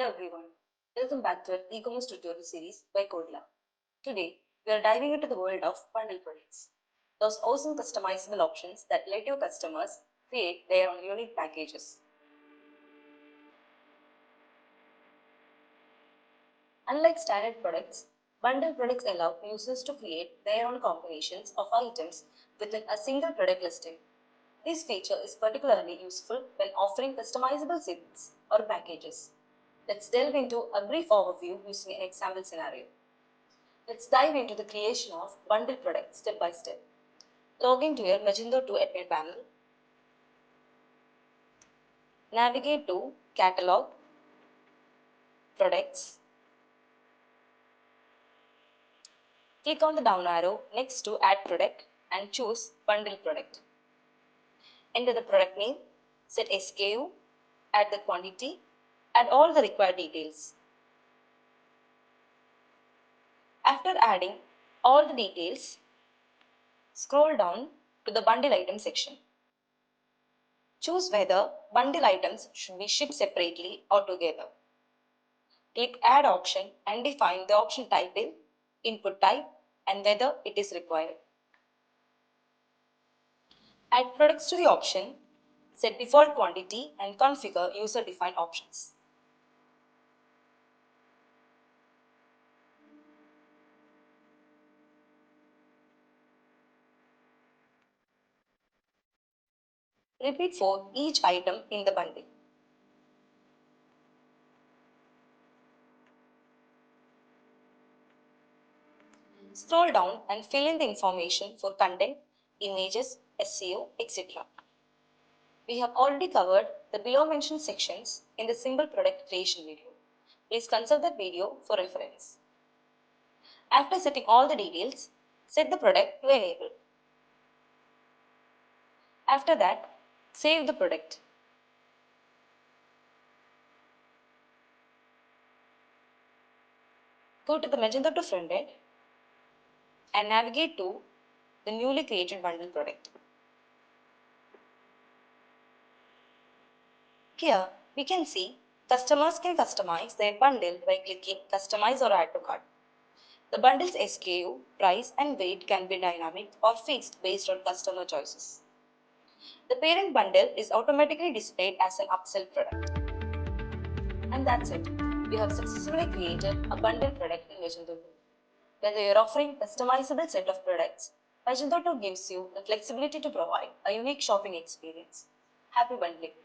Hello everyone, welcome back to our e-commerce tutorial series by CodeLab. Today, we are diving into the world of bundle products, those awesome customizable options that let your customers create their own unique packages. Unlike standard products, bundle products allow users to create their own combinations of items within a single product listing. This feature is particularly useful when offering customizable sets or packages. Let's delve into a brief overview using an example scenario. Let's dive into the creation of bundle products step by step. Log into your Magento 2 admin panel. Navigate to Catalog, Products. Click on the down arrow next to Add Product and choose Bundle Product. Enter the product name, set SKU, add the quantity, add all the required details. After adding all the details, scroll down to the bundle item section. Choose whether bundle items should be shipped separately or together. Click Add option and define the option title, input type, and whether it is required. Add products to the option, set default quantity, and configure user-defined options. Repeat for each item in the bundle. Scroll down and fill in the information for content, images, SEO, etc. We have already covered the below mentioned sections in the simple product creation video. Please consult that video for reference. After setting all the details, set the product to enable. After that, save the product. Go to the Magento 2 frontend and navigate to the newly created bundle product. Here, we can see customers can customize their bundle by clicking Customize or Add to Cart. The bundle's SKU, price, and weight can be dynamic or fixed based on customer choices. The parent bundle is automatically displayed as an upsell product. And that's it. We have successfully created a bundle product in Magento 2. Whether you're offering a customizable set of products, Magento 2 gives you the flexibility to provide a unique shopping experience. Happy bundling!